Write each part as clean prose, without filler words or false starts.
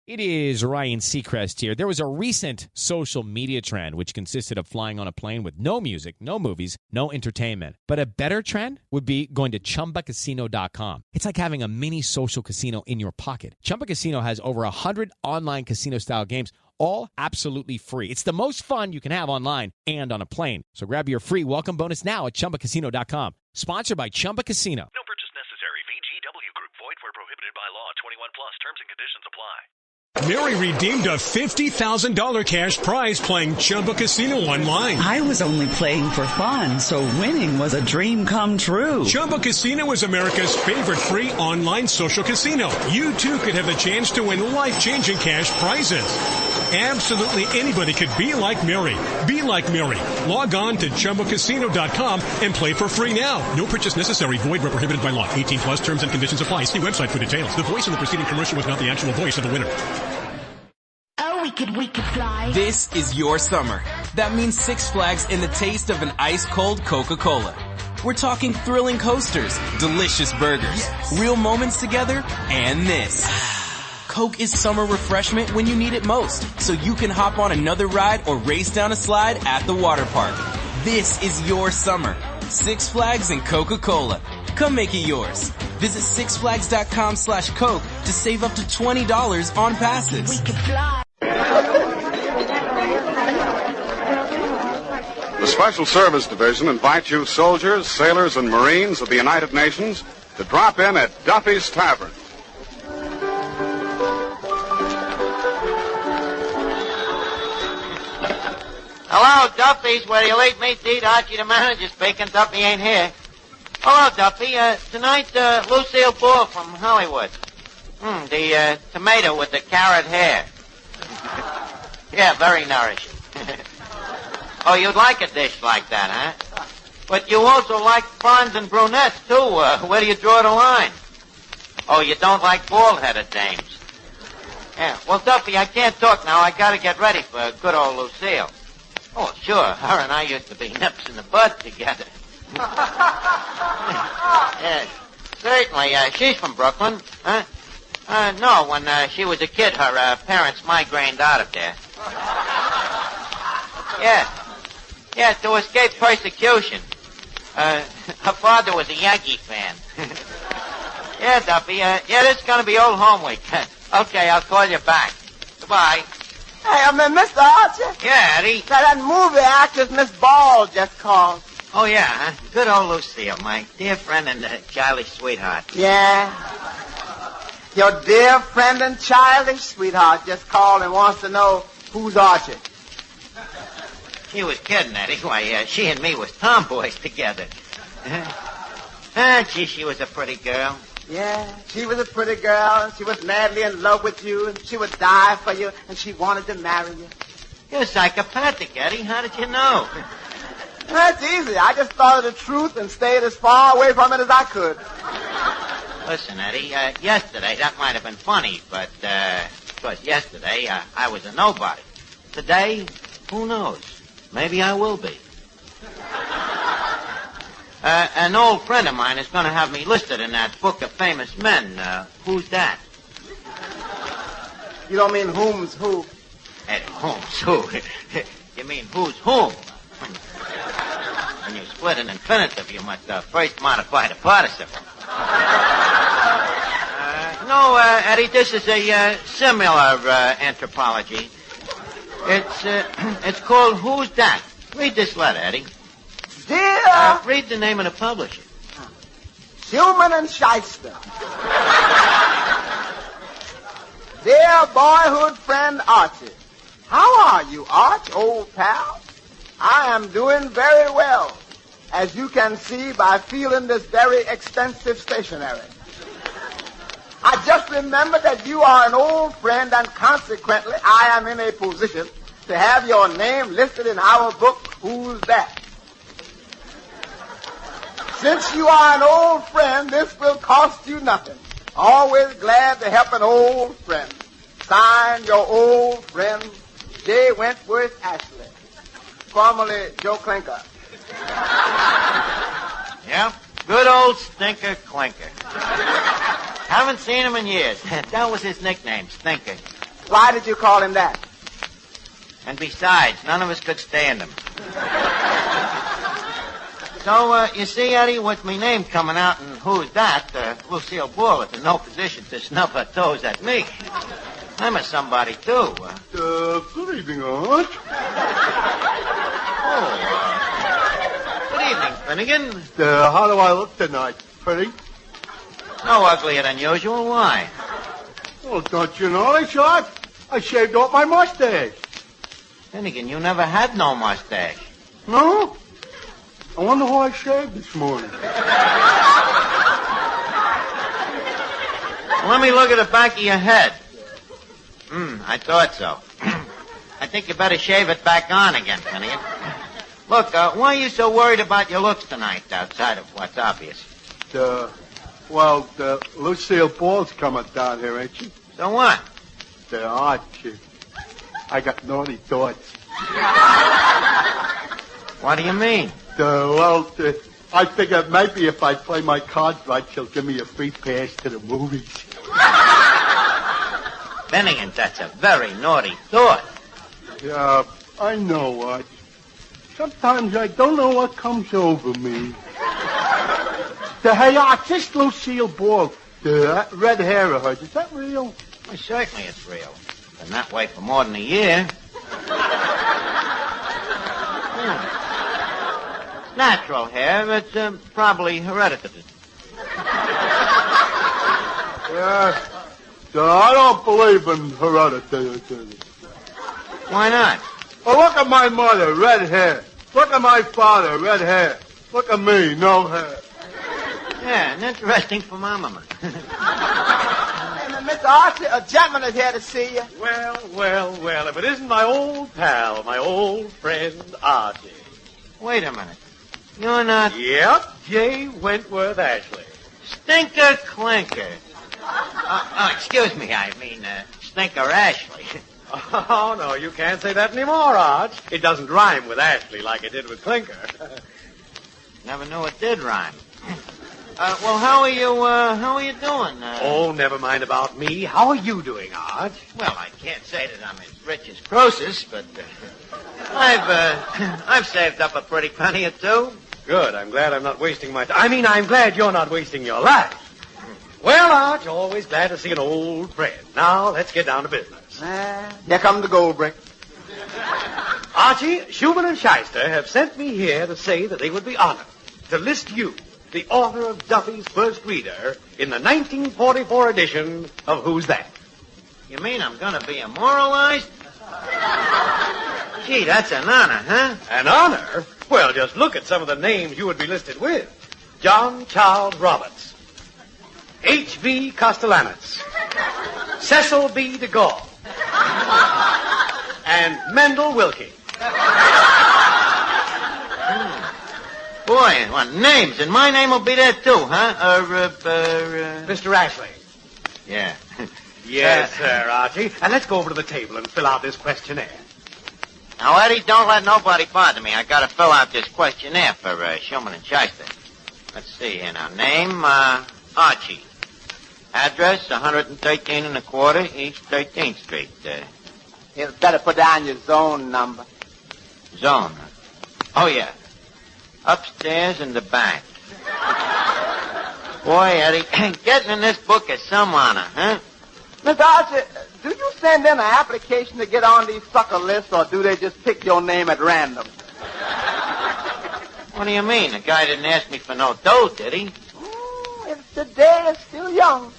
It is Ryan Seacrest here. There was a recent social media trend which consisted of flying on a plane with no music, no movies, no entertainment. But a better trend would be going to ChumbaCasino.com. It's like having a mini social casino in your pocket. Chumba Casino has over 100 online casino-style games, all absolutely free. It's the most fun you can have online and on a plane. So grab your free welcome bonus now at ChumbaCasino.com. Sponsored by Chumba Casino. No purchase necessary. VGW Group. Void where prohibited by law. 21 plus. Terms and conditions apply. Mary redeemed a $50,000 cash prize playing Chumba Casino online. I was only playing for fun, so winning was a dream come true. Chumba Casino is America's favorite free online social casino. You too could have the chance to win life-changing cash prizes. Absolutely anybody could be like Mary. Be like Mary. Log on to ChumbaCasino.com and play for free now. No purchase necessary. Void where prohibited by law. 18 plus. Terms and conditions apply. See website for details. The voice in the preceding commercial was not the actual voice of the winner. Oh, we could fly. This is your summer. That means Six Flags and the taste of an ice-cold Coca-Cola. We're talking thrilling coasters, delicious burgers, real moments together, and this. Coke is summer refreshment when you need it most, so you can hop on another ride or race down a slide at the water park. This is your summer. Six Flags and Coca-Cola. Come make it yours. Visit sixflags.com/Coke to save up to $20 on passes. We could fly. The Special Service Division invites you soldiers, sailors, and Marines of the United Nations to drop in at Duffy's Tavern. Hello, Duffy's, where you leave me to eat. Archie, the manager, speaking. Duffy ain't here. Hello, Duffy. Tonight, Lucille Ball from Hollywood. The tomato with the carrot hair. Yeah, very nourishing. Oh, you'd like a dish like that, huh? But you also like blondes and brunettes, too. Where do you draw the line? Oh, you don't like bald-headed dames. Yeah, well, Duffy, I can't talk now. I gotta get ready for good old Lucille. Oh, sure. Her and I used to be nips in the bud together. Yeah, certainly. She's from Brooklyn. Huh? No, when she was a kid, her parents migrated out of there. Yeah, to escape persecution. Her father was a Yankee fan. Yeah, Duffy. This is going to be old home week. Okay, I'll call you back. Goodbye. Hey, Mr. Archie? Yeah, Eddie? That movie actress Miss Ball just called. Oh, yeah, huh? Good old Lucille, my dear friend and childish sweetheart. Yeah. Your dear friend and childish sweetheart just called and wants to know who's Archie. She was kidding, Eddie. Why, she and me was tomboys together. Gee, she was a pretty girl. Yeah, she was a pretty girl, and she was madly in love with you, and she would die for you, and she wanted to marry you. You're psychopathic, Eddie. How did you know? That's easy. I just thought of the truth and stayed as far away from it as I could. Listen, Eddie, yesterday, that might have been funny, but, because yesterday, I was a nobody. Today, who knows? Maybe I will be. An old friend of mine is going to have me listed in that book of famous men. Who's that? You don't mean whom's who? Eddie, whom's who? You mean who's whom? When you split an infinitive, you must first modify the participle. No, Eddie, this is a similar anthropology. It's called Who's That? Read this letter, Eddie. Dear... read the name of the publisher. Human and Shyster. Dear boyhood friend Archie. How are you, Arch, old pal? I am doing very well, as you can see by feeling this very expensive stationery. I just remembered that you are an old friend, and consequently, I am in a position to have your name listed in our book, Who's That? Since you are an old friend, this will cost you nothing. Always glad to help an old friend. Signed, your old friend, J. Wentworth Ashley, formerly Joe Clinker. Yeah, good old Stinker Clinker. Haven't seen him in years. That was his nickname, Stinker. Why did you call him that? And besides, none of us could stand him. So, you see, Eddie, with me name coming out and who's that, Lucille Ball is in no position to snub her toes at me. I'm a somebody, too. Good evening, Arch. Good evening, Finnegan. How do I look tonight, pretty? No uglier than usual. Why? Well, don't you know, Arch? I shaved off my mustache. Finnegan, you never had no mustache. No? I wonder who I shaved this morning. Let me look at the back of your head. I thought so. I think you better shave it back on again, Finnegan. Look, why are you so worried about your looks tonight, outside of what's obvious? Lucille Ball's coming down here, ain't she? So what? Archie. I got naughty thoughts. What do you mean? I figured maybe if I play my cards right, she'll give me a free pass to the movies. Finnegan, that's a very naughty thought. Yeah, I know, Arch. Sometimes I don't know what comes over me. Hey, Arch, this Lucille Ball, the red hair of hers, is that real? Well, certainly it's real. Been that way for more than a year. Natural hair, it's probably hereditary. Yeah, I don't believe in heredity. Why not? Well, look at my mother, red hair. Look at my father, red hair. Look at me, no hair. Yeah, and interesting for my mama. Mr. Archie, a gentleman is here to see you. Well, if it isn't my old pal, my old friend Archie. Wait a minute. You're not... Yep, J. Wentworth Ashley. Stinker Clinker. Excuse me, I mean, Stinker Ashley. Oh, no, you can't say that anymore, Arch. It doesn't rhyme with Ashley like it did with Clinker. Never knew it did rhyme. Well, how are you doing? Oh, never mind about me. How are you doing, Arch? Well, I can't say that I'm as rich as Croesus, but I've saved up a pretty penny or two. Good. I'm glad I'm not wasting my time. I mean, I'm glad you're not wasting your life. Well, Arch, always glad to see an old friend. Now, let's get down to business. Here comes the gold brick. Archie, Schumann and Shyster have sent me here to say that they would be honored to list you, the author of Duffy's first reader, in the 1944 edition of Who's That? You mean I'm going to be immortalized? Gee, that's an honor, huh? An honor? Well, just look at some of the names you would be listed with. John Charles Roberts, H.V. Castellanos, Cecil B. DeGaulle, and Mendel Wilkie. Boy, what names? And my name will be there, too, huh? Mr. Ashley. Yeah. Yes, sir, Archie. And let's go over to the table and fill out this questionnaire. Now, Eddie, don't let nobody bother me. I got to fill out this questionnaire for Schumann and Shyster. Let's see here now. Name, Archie. Address, 113 1/4 East 13th Street. You better put down your zone number. Zone? Oh, yeah. Upstairs in the back. Boy, Eddie, getting in this book is some honor, huh? Mr. Archie, do you send in an application to get on these sucker lists, or do they just pick your name at random? What do you mean? The guy didn't ask me for no dough, did he? If the day is still young.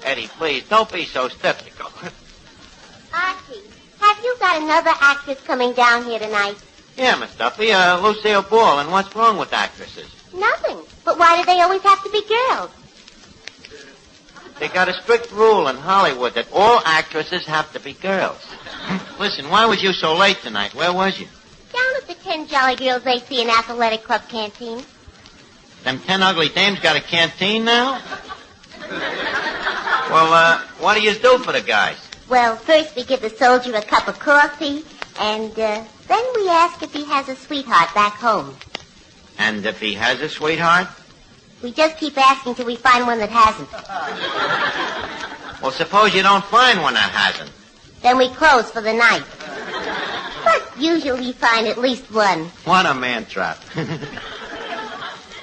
Eddie, please, don't be so skeptical. Archie, have you got another actress coming down here tonight? Yeah, Miss Duffy, Lucille Ball, and what's wrong with actresses? Nothing. But why do they always have to be girls? They got a strict rule in Hollywood that all actresses have to be girls. Listen, why was you so late tonight? Where was you? Down at the 10 Jolly Girls AC and Athletic Club canteen. Them 10 ugly dames got a canteen now? Well, what do you do for the guys? Well, first we give the soldier a cup of coffee, and then we ask if he has a sweetheart back home. And if he has a sweetheart? We just keep asking till we find one that hasn't. Well, suppose you don't find one that hasn't. Then we close for the night. But usually find at least one. What a man trap.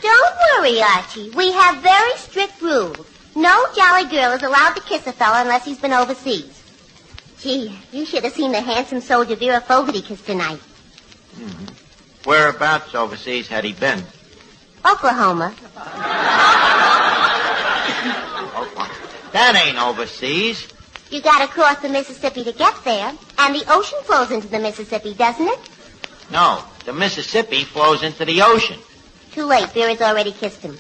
Don't worry, Archie. We have very strict rules. No jolly girl is allowed to kiss a fella unless he's been overseas. Gee, you should have seen the handsome soldier Vera Fogarty kiss tonight. Mm-hmm. Whereabouts overseas had he been? Oklahoma. That ain't overseas. You gotta cross the Mississippi to get there. And the ocean flows into the Mississippi, doesn't it? No, the Mississippi flows into the ocean. Too late. Vera's already kissed him.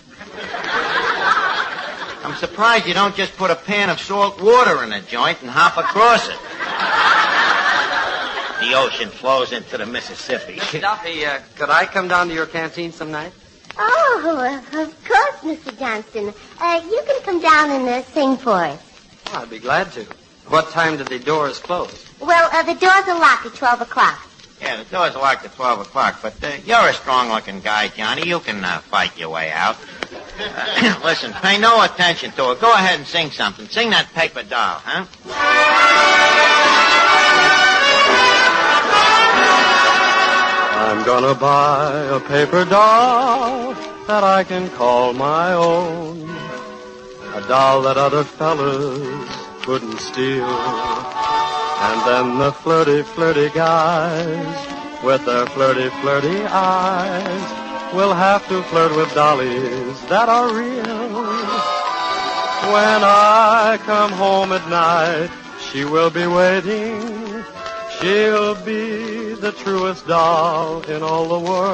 I'm surprised you don't just put a pan of salt water in a joint and hop across it. The ocean flows into the Mississippi. Duffy, could I come down to your canteen some night? Oh, of course, Mr. Johnston. You can come down and sing for us. Oh, I'd be glad to. What time do the doors close? Well, the doors are locked at 12 o'clock. Yeah, the doors are locked at 12 o'clock, but you're a strong-looking guy, Johnny. You can fight your way out. Listen, pay no attention to it. Go ahead and sing something. Sing that paper doll, huh? I'm gonna buy a paper doll that I can call my own. A doll that other fellas couldn't steal. And then the flirty, flirty guys with their flirty, flirty eyes will have to flirt with dollies that are real. When I come home at night, she will be waiting. She'll be the truest doll in all the world.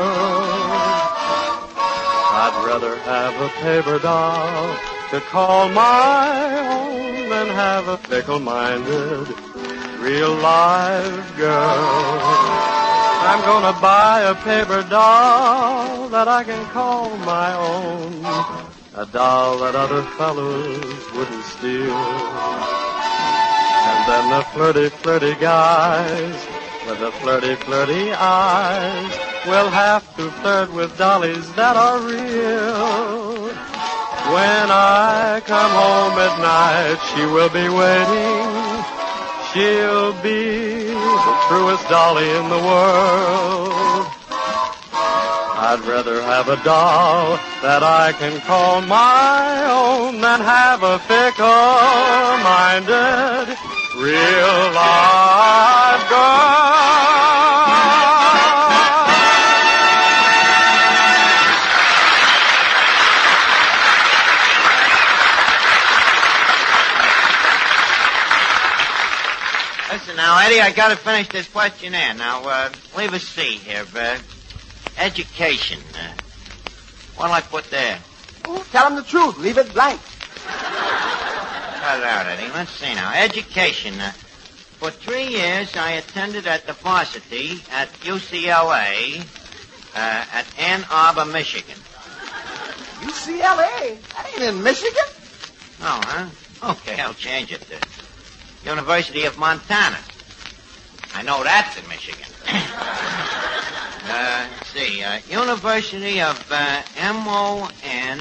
I'd rather have a paper doll to call my own than have a fickle-minded, real live girl. I'm gonna buy a paper doll that I can call my own. A doll that other fellows wouldn't steal. And then the flirty, flirty guys with the flirty, flirty eyes will have to flirt with dollies that are real. When I come home at night, she will be waiting. She'll be the truest dolly in the world. I'd rather have a doll that I can call my own than have a fickle-minded, real live girl. Listen now, Eddie, I gotta finish this questionnaire. Now, leave a C here, education. What'll I put there? Oh, tell him the truth. Leave it blank. Cut it out, Eddie. Let's see now. Education. For 3 years, I attended at the varsity at UCLA at Ann Arbor, Michigan. UCLA? That ain't in Michigan. Oh, huh? Okay, I'll change it to University of Montana. I know that's in Michigan. Let's see. University of M-O-N.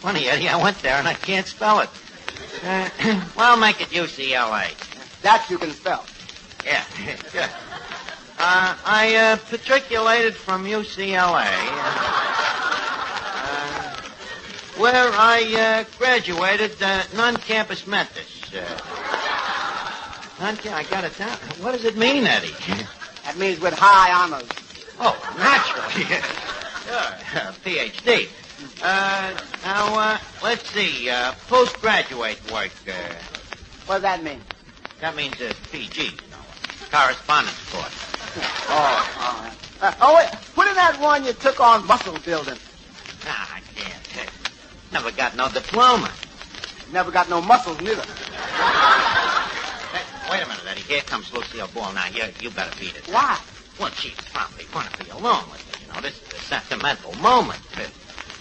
Funny, Eddie, I went there and I can't spell it. Well, make it UCLA. That you can spell. Yeah, good. I matriculated from UCLA, where I graduated non-campus Mentis. I got it down. What does it mean, Eddie? That means with high honors. Oh, naturally. Sure. PhD. Now, let's see. Postgraduate work. What does that mean? That means PG, you know. Correspondence course. Wait. Put in that one you took on muscle building. Nah, I can't. Never got no diploma. Never got no muscles, neither. Hey, wait a minute, Eddie. Here comes Lucille Ball. Now, you better beat it. Why? Well, she's probably going to be alone with me. You know, this is a sentimental moment.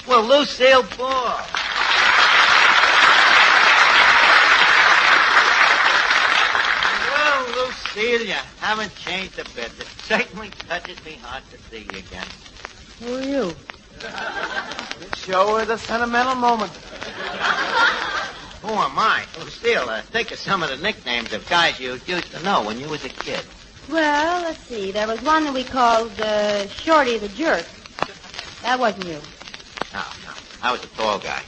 Well, Lucille Ball. Well, Lucille, you haven't changed a bit. It certainly touches me hard to see you again. Who are you? It sure is a sentimental moment. Who am I? Lucille, think of some of the nicknames of guys you used to know when you was a kid. Well, let's see. There was one that we called Shorty the Jerk. That wasn't you. No. I was a tall guy.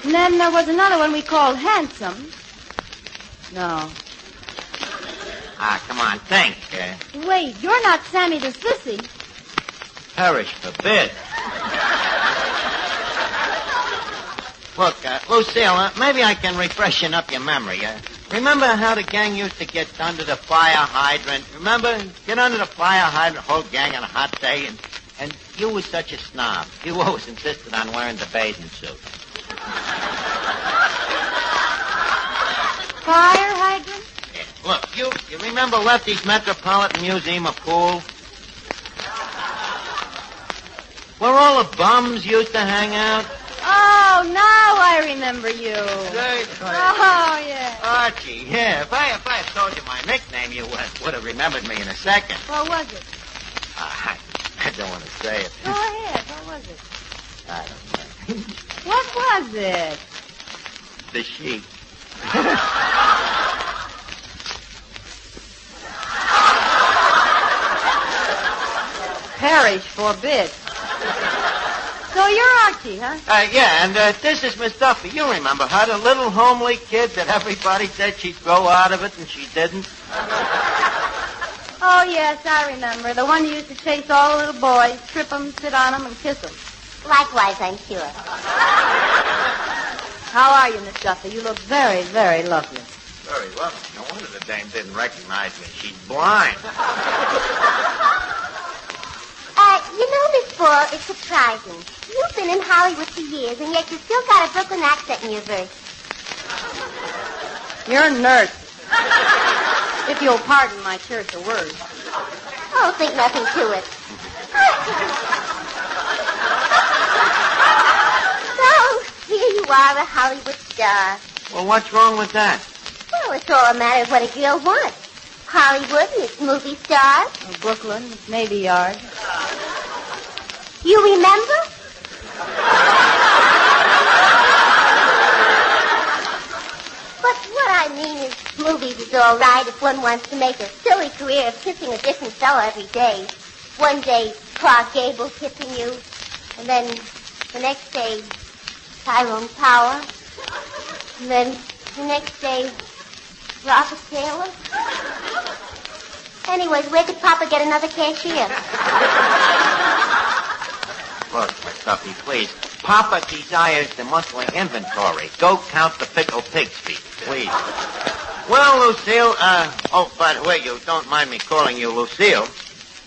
And then there was another one we called Handsome. No. Come on, think. Wait, you're not Sammy the Sissy. Perish forbid. Look, Lucille, maybe I can refreshen up your memory. Remember how the gang used to get under the fire hydrant? Remember? Get under the fire hydrant, whole gang on a hot day, and you was such a snob. You always insisted on wearing the bathing suit. Fire hydrant? Yeah. Look, you remember Lefty's Metropolitan Museum of Pool? Where all the bums used to hang out? Oh, now I remember you. Good. Oh, yeah. Archie, yeah. If I had told you my nickname, you would have remembered me in a second. What was it? I don't want to say it. Go ahead. What was it? I don't know. What was it? The sheep. Perish forbid. So you're Archie, huh? Yeah, and this is Miss Duffy. You remember her, the little homely kid that everybody said she'd grow out of it, and she didn't? Oh, yes, I remember. The one who used to chase all the little boys, trip them, sit on them, and kiss them. Likewise, I'm sure. How are you, Miss Duffy? You look very, very lovely. Very lovely. No wonder the dame didn't recognize me. She's blind. You know, Miss Bull, it's surprising. You've been in Hollywood for years, and yet you still got a Brooklyn accent in your verse. You're a nerd. If you'll pardon my choice of words. Oh, think nothing to it. So, here you are, a Hollywood star. Well, what's wrong with that? Well, it's all a matter of what a girl wants. Hollywood and its movie stars. Brooklyn, its Navy Yard. You remember? But what I mean is, movies is all right if one wants to make a silly career of kissing a different fella every day. One day, Clark Gable kissing you, and then the next day, Tyrone Power, and then the next day, Robert Taylor. Anyways, where could Papa get another cashier? Look, Miss Duffy, please. Papa desires the monthly inventory. Go count the pickled pig's feet, please. Well, Lucille, oh, by the way, you don't mind me calling you Lucille.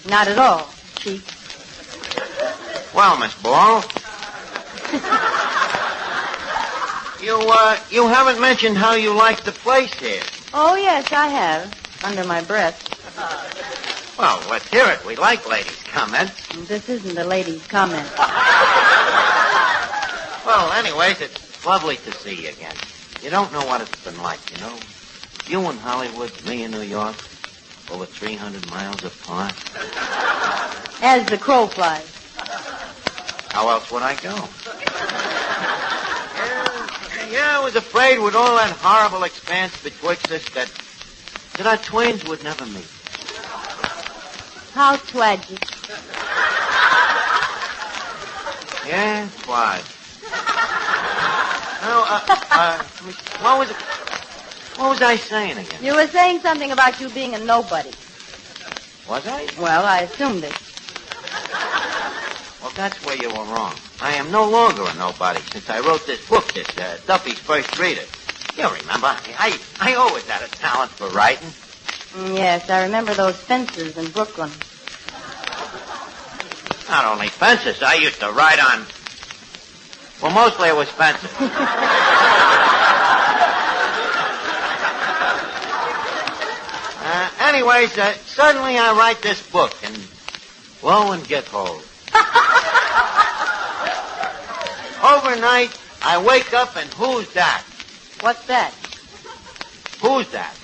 Not at all, Chief. Well, Miss Ball. You haven't mentioned how you like the place here. Oh, yes, I have. Under my breath. Well, let's hear it. We like ladies' comments. This isn't a lady's comment. Well, anyways, it's lovely to see you again. You don't know what it's been like, you know. You in Hollywood, me in New York, over 300 miles apart. As the crow flies. How else would I go? Yeah, I was afraid with all that horrible expanse betwixt us that our twains would never meet. How tragic. Yeah, it was. Now, what was I saying again? You were saying something about you being a nobody. Was I? Well, I assumed it. Well, that's where you were wrong. I am no longer a nobody since I wrote this book, this Duffy's First Reader. You remember, I always had a talent for writing. Yes, I remember those fences in Brooklyn. Not only fences, I used to write on... Well, mostly it was fences. Anyways, suddenly I write this book, and lo and get hold. Overnight, I wake up, and who's that? What's that? Who's that?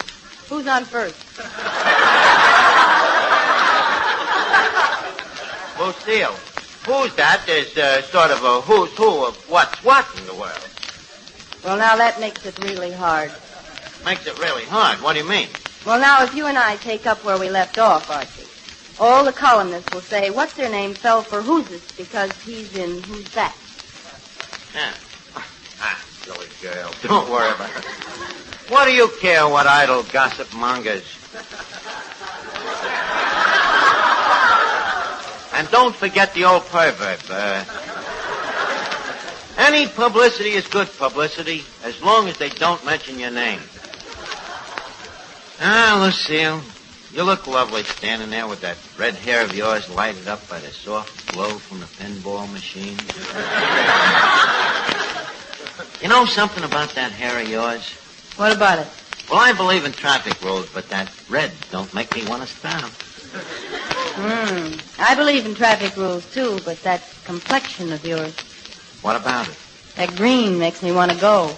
Who's on first? Lucille. Who's that is sort of a who's who of what's what in the world. Well, now that makes it really hard. Makes it really hard. What do you mean? Well, now, if you and I take up where we left off, Archie, all the columnists will say, what's their name fell for Who's-It because he's in Who's That? Yeah. Silly girl. Don't worry about it. What do you care what idle gossip mongers? And don't forget the old proverb. Any publicity is good publicity as long as they don't mention your name. Ah, Lucille, you look lovely standing there with that red hair of yours lighted up by the soft glow from the pinball machine. You know something about that hair of yours? What about it? Well, I believe in traffic rules, but that red don't make me want to stop. I believe in traffic rules, too, but that complexion of yours. What about it? That green makes me want to go.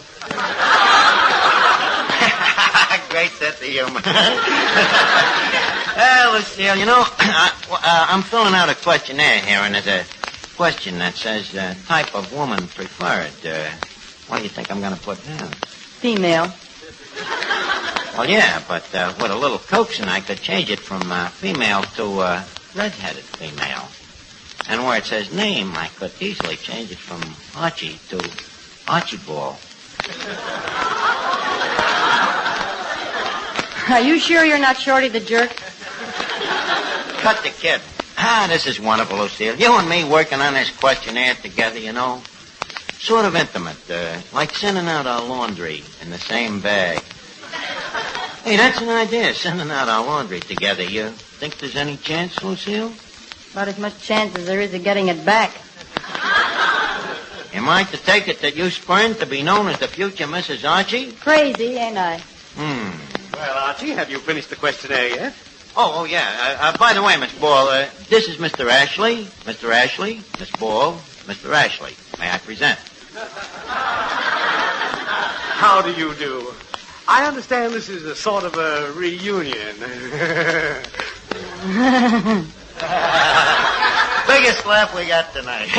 Great sense of humor. Lucille, you know, I'm filling out a questionnaire here, and there's a question that says type of woman preferred. What do you think I'm going to put down? Female. Well, yeah, but with a little coaxing, I could change it from female to red-headed female. And where it says name, I could easily change it from Archie to Archibald. Are you sure you're not Shorty the Jerk? Cut the kid. This is wonderful, Lucille. You and me working on this questionnaire together, you know. Sort of intimate, like sending out our laundry in the same bag. Hey, that's an idea, sending out our laundry together. You think there's any chance, Lucille? About as much chance as there is of getting it back. Am I to take it that you spurned to be known as the future Mrs. Archie? Crazy, ain't I? Well, Archie, have you finished the questionnaire yet? Oh, yeah. By the way, Miss Ball, this is Mr. Ashley. Mr. Ashley, Miss Ball, Mr. Ashley. May I present? How do you do? I understand this is a sort of a reunion. Biggest laugh we got tonight.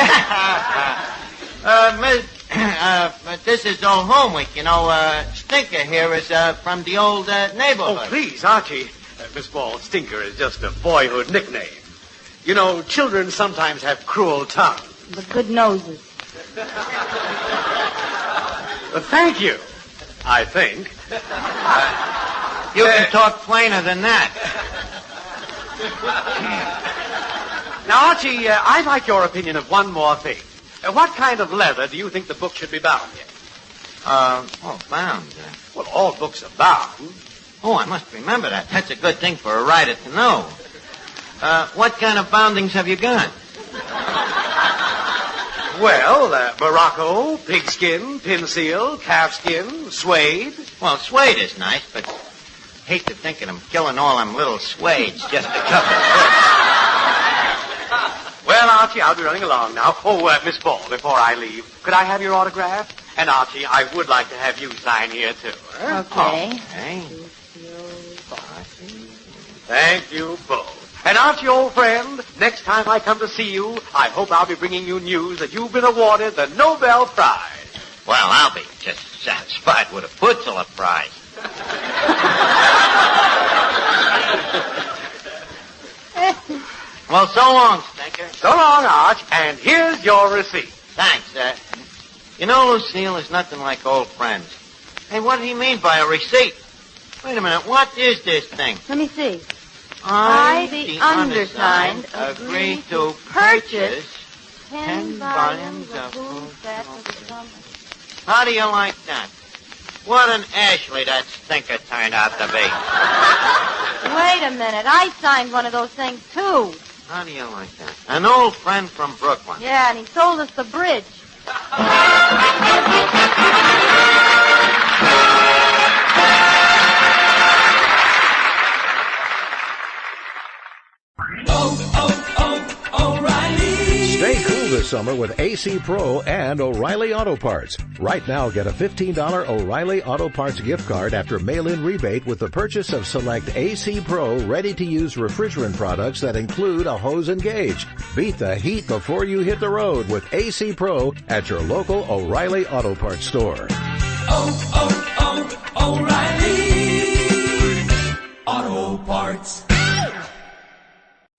This is old home week. You know, Stinker here is from the old neighborhood. Oh, please, Archie. Miss Ball, Stinker is just a boyhood nickname. You know, children sometimes have cruel tongues. But good noses. Thank you, I think. You can talk plainer than that. Now, Archie, I'd like your opinion of one more thing. What kind of leather do you think the book should be bound in? Bound. Well, all books are bound. Oh, I must remember that. That's a good thing for a writer to know. What kind of boundings have you got? Well, Morocco, pigskin, pin seal, calfskin, suede. Well, suede is nice, but hate to think of them killing all them little suedes just a couple of books. Well, Archie, I'll be running along now. Oh, Miss Ball, before I leave, could I have your autograph? And, Archie, I would like to have you sign here, too. Huh? Okay. Thank you both. And Archie, old friend, next time I come to see you, I hope I'll be bringing you news that you've been awarded the Nobel Prize. Well, I'll be just satisfied with a Pulitzer Prize. Well, so long, Stinker. So long, Arch, and here's your receipt. Thanks. You know, Lucille, there's nothing like old friends. Hey, what did he mean by a receipt? Wait a minute, what is this thing? Let me see. I, the undersigned, agree to purchase 10 volumes of Who's That for the summer. How do you like that? What an Ashley that Stinker turned out to be. Wait a minute. I signed one of those things, too. How do you like that? An old friend from Brooklyn. Yeah, and he sold us the bridge. Stay cool this summer with AC Pro and O'Reilly Auto Parts. Right now, get a $15 O'Reilly Auto Parts gift card after mail-in rebate with the purchase of select AC Pro ready-to-use refrigerant products that include a hose and gauge. Beat the heat before you hit the road with AC Pro at your local O'Reilly Auto Parts store. O'Reilly Auto Parts.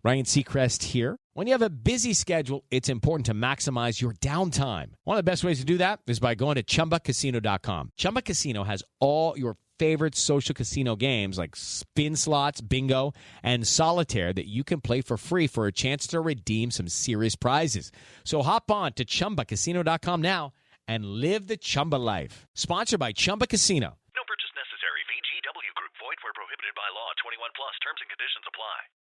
Ryan Seacrest here. When you have a busy schedule, it's important to maximize your downtime. One of the best ways to do that is by going to ChumbaCasino.com. Chumba Casino has all your favorite social casino games like spin slots, bingo, and solitaire that you can play for free for a chance to redeem some serious prizes. So hop on to ChumbaCasino.com now and live the Chumba life. Sponsored by Chumba Casino. No purchase necessary. VGW Group. Void where prohibited by law. 21 plus. Terms and conditions apply.